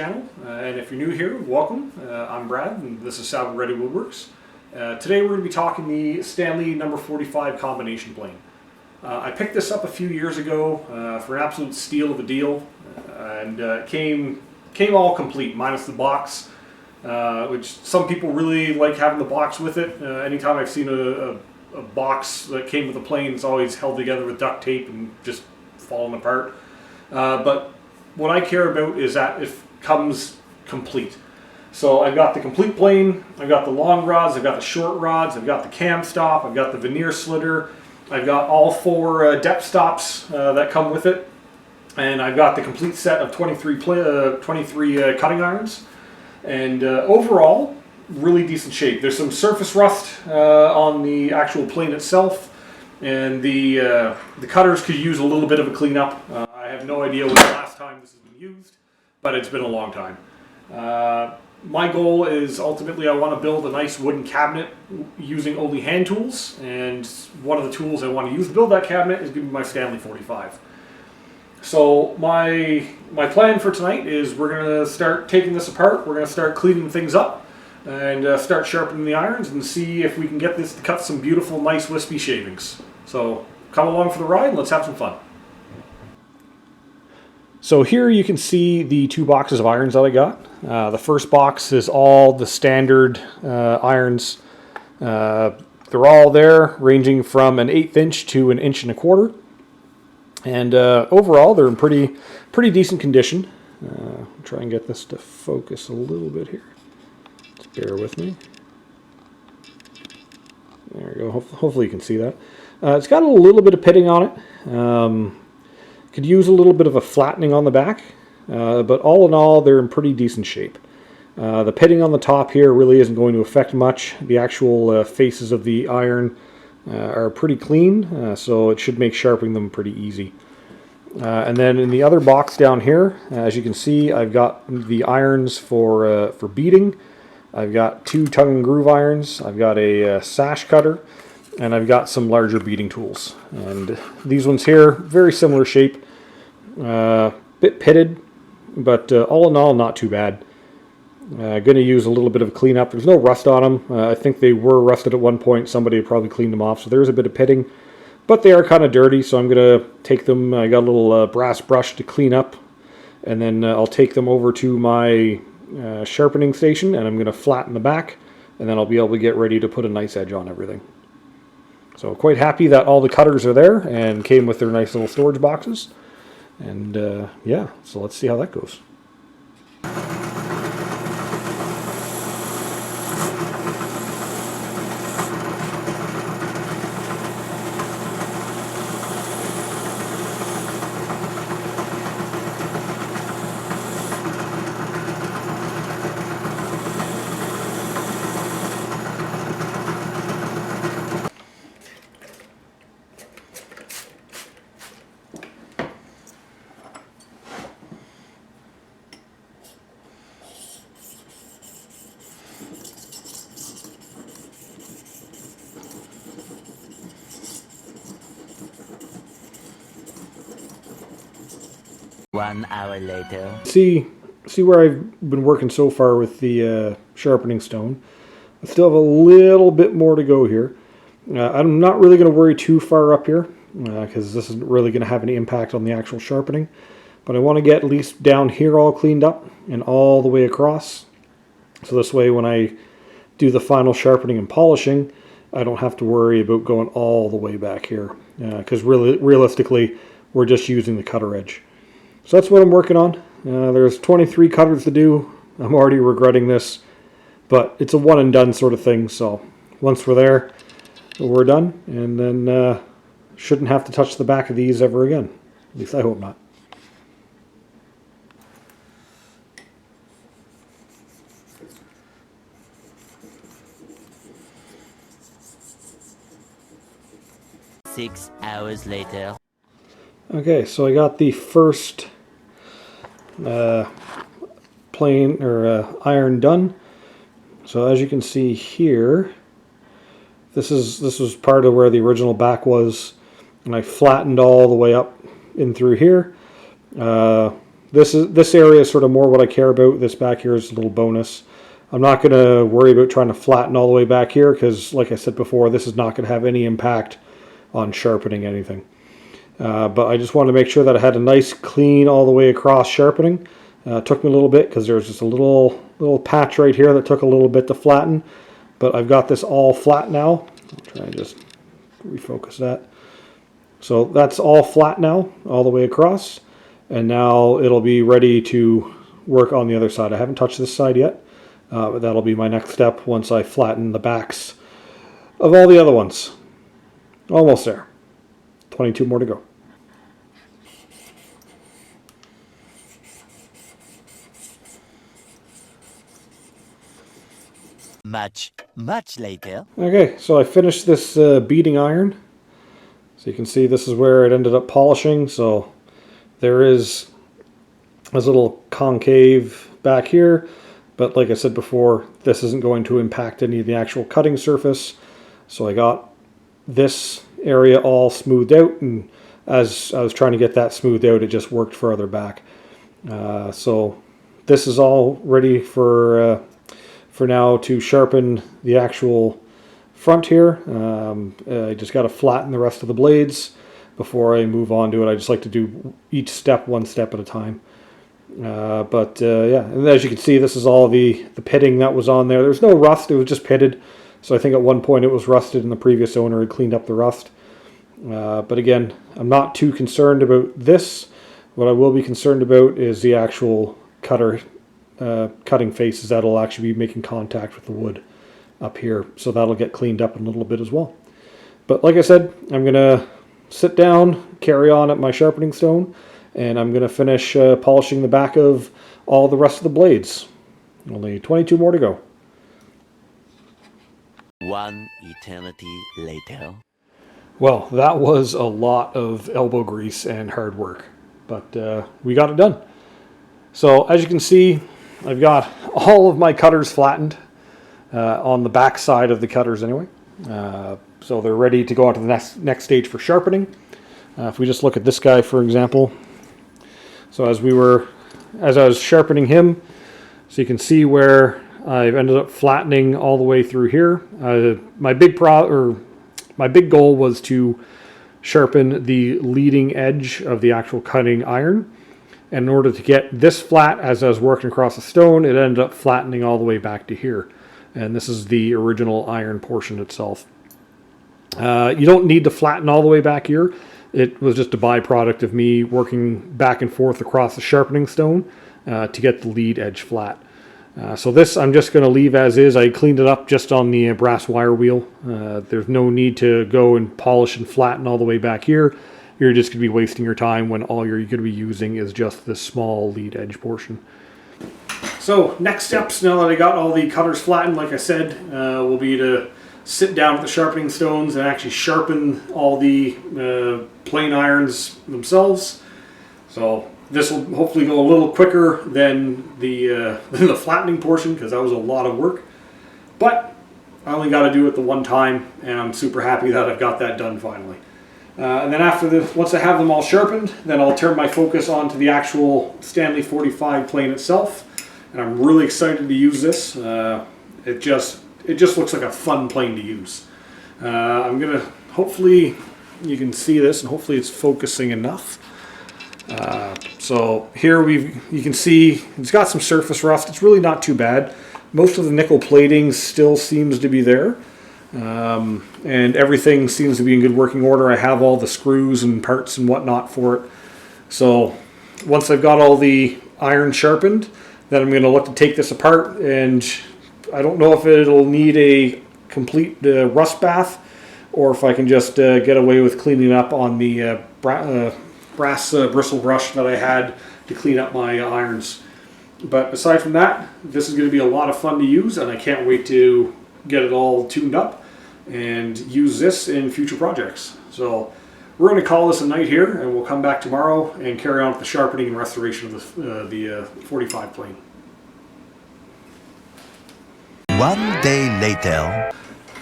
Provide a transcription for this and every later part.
channel, and if you're new here, welcome. I'm Brad, and this is Sabot Ready Woodworks. Today we're going to be talking the Stanley number 45 combination plane. I picked this up a few years ago for an absolute steal of a deal, and came all complete, minus the box, which some people really like having the box with it. Anytime I've seen a box that came with a plane, it's always held together with duct tape and just falling apart. But what I care about is that it comes complete. So I've got the complete plane, I've got the long rods, I've got the short rods, I've got the cam stop, I've got the veneer slitter, I've got all four depth stops that come with it, and I've got the complete set of 23 cutting irons. And overall, really decent shape. There's some surface rust on the actual plane itself, and the cutters could use a little bit of a cleanup. I have no idea when the last time this has been used, but it's been a long time. My goal is ultimately I want to build a nice wooden cabinet using only hand tools, and one of the tools I want to use to build that cabinet is going to be my Stanley 45. So my plan for tonight is we're going to start taking this apart, we're going to start cleaning things up, and start sharpening the irons and see if we can get this to cut some beautiful, nice, wispy shavings. So come along for the ride and let's have some fun. So here you can see the two boxes of irons that I got. The first box is all the standard irons. They're all there, ranging from an 1/8 inch to an 1 1/4 inch. And overall, they're in pretty decent condition. I'll try and get this to focus a little bit here. Just bear with me. There we go. Hopefully you can see that. It's got a little bit of pitting on it. Could use a little bit of a flattening on the back, but all in all, they're in pretty decent shape. The pitting on the top here really isn't going to affect much. The actual faces of the iron are pretty clean, so it should make sharpening them pretty easy. And then in the other box down here, as you can see, I've got the irons for beading. I've got 2 tongue and groove irons. I've got a sash cutter, and I've got some larger beading tools. And these ones here, very similar shape, bit pitted, but all in all, not too bad. Going to use a little bit of a cleanup. There's no rust on them. I think they were rusted at one point. Somebody had probably cleaned them off, so there's a bit of pitting. But they are kind of dirty, so I'm going to take them. I got a little brass brush to clean up, and then I'll take them over to my sharpening station, and I'm going to flatten the back, and then I'll be able to get ready to put a nice edge on everything. So quite happy that all the cutters are there and came with their nice little storage boxes. And yeah, so let's see how that goes. One hour later. See where I've been working so far with the sharpening stone. I still have a little bit more to go here. I'm not really going to worry too far up here because this isn't really going to have any impact on the actual sharpening. But I want to get at least down here all cleaned up and all the way across. So this way when I do the final sharpening and polishing, I don't have to worry about going all the way back here. Because realistically, we're just using the cutter edge. So that's what I'm working on. There's 23 cutters to do. I'm already regretting this, but it's a one and done sort of thing. So once we're there, we're done, and then shouldn't have to touch the back of these ever again. At least I hope not. Six hours later. Okay, so I got the first plane or iron done. So as you can see here, this was part of where the original back was, and I flattened all the way up in through here. this area is sort of more what I care about. This back here is a little bonus. I'm not going to worry about trying to flatten all the way back here because, like I said before, this is not going to have any impact on sharpening anything. But I just wanted to make sure that I had a nice clean all the way across sharpening. Took me a little bit because there's just a little patch right here that took a little bit to flatten. But I've got this all flat now. I'll try and just refocus that. So that's all flat now, all the way across. And now it'll be ready to work on the other side. I haven't touched this side yet. But that'll be my next step once I flatten the backs of all the other ones. Almost there. 22 more to go. Much later. Okay, so I finished this beating iron. So you can see this is where it ended up polishing. So there is this little concave back here. But like I said before, this isn't going to impact any of the actual cutting surface. So I got this area all smoothed out, and as I was trying to get that smoothed out, it just worked further back. So this is all ready for now to sharpen the actual front here. I just got to flatten the rest of the blades before I move on to it. I just like to do each step one step at a time. Yeah, and as you can see, this is all the pitting that was on there. There's no rust, it was just pitted. So I think at one point it was rusted and the previous owner had cleaned up the rust. But again, I'm not too concerned about this. What I will be concerned about is the actual cutting faces that'll actually be making contact with the wood up here. So that'll get cleaned up in a little bit as well. But like I said, I'm going to sit down, carry on at my sharpening stone, and I'm going to finish polishing the back of all the rest of the blades. Only 22 more to go. One eternity later. Well, that was a lot of elbow grease and hard work, but we got it done. So as you can see, I've got all of my cutters flattened on the back side of the cutters anyway. So they're ready to go on to the next stage for sharpening. If we just look at this guy, for example. So as I was sharpening him, so you can see where I've ended up flattening all the way through here. My big goal was to sharpen the leading edge of the actual cutting iron. And in order to get this flat, as I was working across the stone, it ended up flattening all the way back to here. And this is the original iron portion itself. You don't need to flatten all the way back here. It was just a byproduct of me working back and forth across the sharpening stone to get the lead edge flat. So this I'm just going to leave as is. I cleaned it up just on the brass wire wheel. There's no need to go and polish and flatten all the way back here. You're just going to be wasting your time when all you're going to be using is just this small lead edge portion. So next steps, now that I got all the cutters flattened, like I said, will be to sit down with the sharpening stones and actually sharpen all the plane irons themselves. So this will hopefully go a little quicker than the flattening portion, because that was a lot of work. But I only got to do it the one time, and I'm super happy that I've got that done finally. And then after this, once I have them all sharpened, then I'll turn my focus onto the actual Stanley 45 plane itself. And I'm really excited to use this. It just looks like a fun plane to use. I'm gonna, hopefully you can see this, and hopefully it's focusing enough. So here you can see it's got some surface rust. It's really not too bad. Most of the nickel plating still seems to be there. And everything seems to be in good working order. I have all the screws and parts and whatnot for it. So once I've got all the iron sharpened, then I'm going to look to take this apart, and I don't know if it'll need a complete rust bath, or if I can just get away with cleaning up on the brass bristle brush that I had to clean up my irons. But aside from that, this is going to be a lot of fun to use, and I can't wait to get it all tuned up and use this in future projects. So we're going to call this a night here, and we'll come back tomorrow and carry on with the sharpening and restoration of the 45 plane. One day later.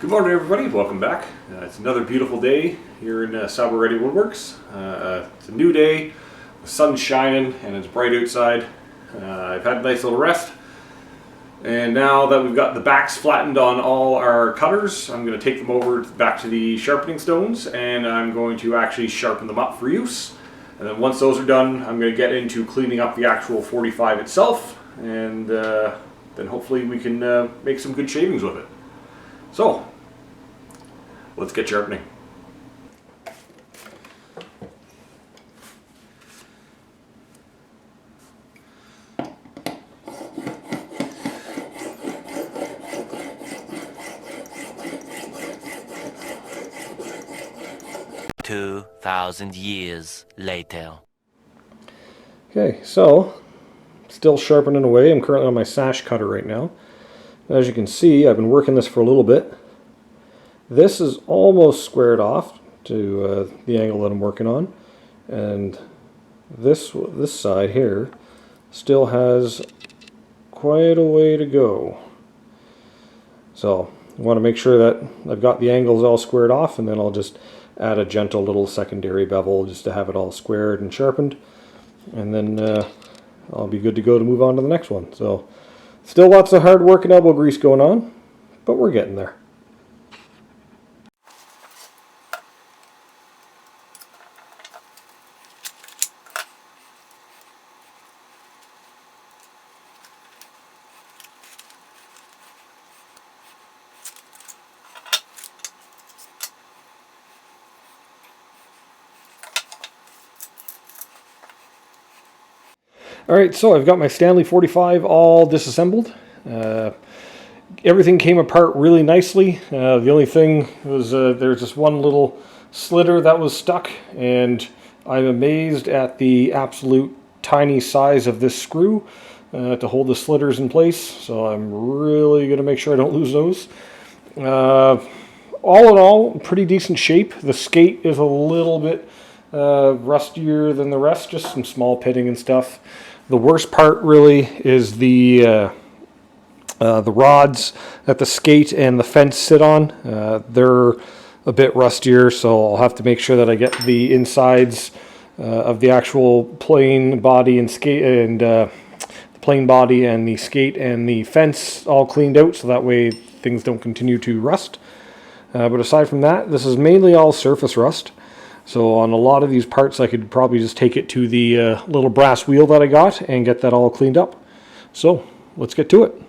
Good morning, everybody. Welcome back. It's another beautiful day here in Sabot Ready Woodworks. It's a new day, The sun's shining and it's bright outside. I've had a nice little rest. And now that we've got the backs flattened on all our cutters, I'm going to take them over back to the sharpening stones, and I'm going to actually sharpen them up for use. And then once those are done, I'm going to get into cleaning up the actual 45 itself, and then hopefully we can make some good shavings with it. So, let's get sharpening. $2,000 years later. Okay, so still sharpening away. I'm currently on my sash cutter right now. As you can see, I've been working this for a little bit. This is almost squared off to the angle that I'm working on, and this side here still has quite a way to go. So I want to make sure that I've got the angles all squared off, and then I'll just add a gentle little secondary bevel just to have it all squared and sharpened, and then I'll be good to go to move on to the next one. So still lots of hard work and elbow grease going on, but we're getting there. Alright, so I've got my Stanley 45 all disassembled. Everything came apart really nicely. The only thing was there's this one little slitter that was stuck, and I'm amazed at the absolute tiny size of this screw to hold the slitters in place, so I'm really going to make sure I don't lose those. All in all, pretty decent shape. The skate is a little bit rustier than the rest, just some small pitting and stuff. The worst part really is the rods that the skate and the fence sit on. They're a bit rustier, so I'll have to make sure that I get the insides of the actual plane body and skate, and the plane body and the skate and the fence all cleaned out, so that way things don't continue to rust. But aside from that, this is mainly all surface rust. So on a lot of these parts, I could probably just take it to the little brass wheel that I got and get that all cleaned up. So let's get to it.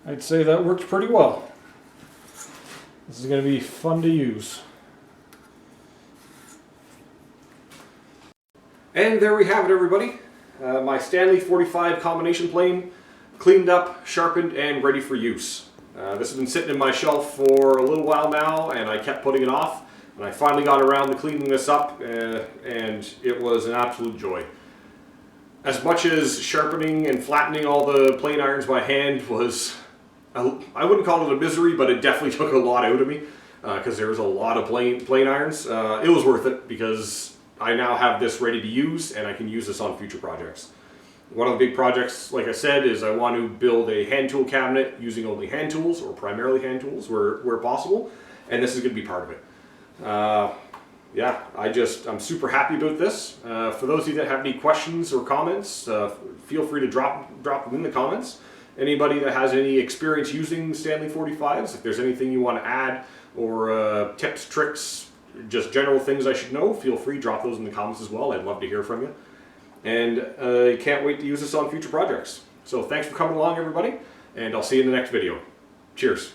I'd say that worked pretty well. This is going to be fun to use. And there we have it, everybody. My Stanley 45 combination plane, cleaned up, sharpened, and ready for use. This has been sitting in my shelf for a little while now, and I kept putting it off. And I finally got around to cleaning this up, and it was an absolute joy. As much as sharpening and flattening all the plane irons by hand was, I wouldn't call it a misery, but it definitely took a lot out of me, because there was a lot of plane irons. It was worth it, because I now have this ready to use, and I can use this on future projects. One of the big projects, like I said, is I want to build a hand tool cabinet using only hand tools, or primarily hand tools where possible, and this is going to be part of it. Yeah, I'm super happy about this. For those of you that have any questions or comments, feel free to drop them in the comments. Anybody that has any experience using Stanley 45s, if there's anything you want to add, or tips, tricks, just general things I should know, feel free, drop those in the comments as well. I'd love to hear from you. And I can't wait to use this on future projects. So thanks for coming along, everybody, and I'll see you in the next video. Cheers.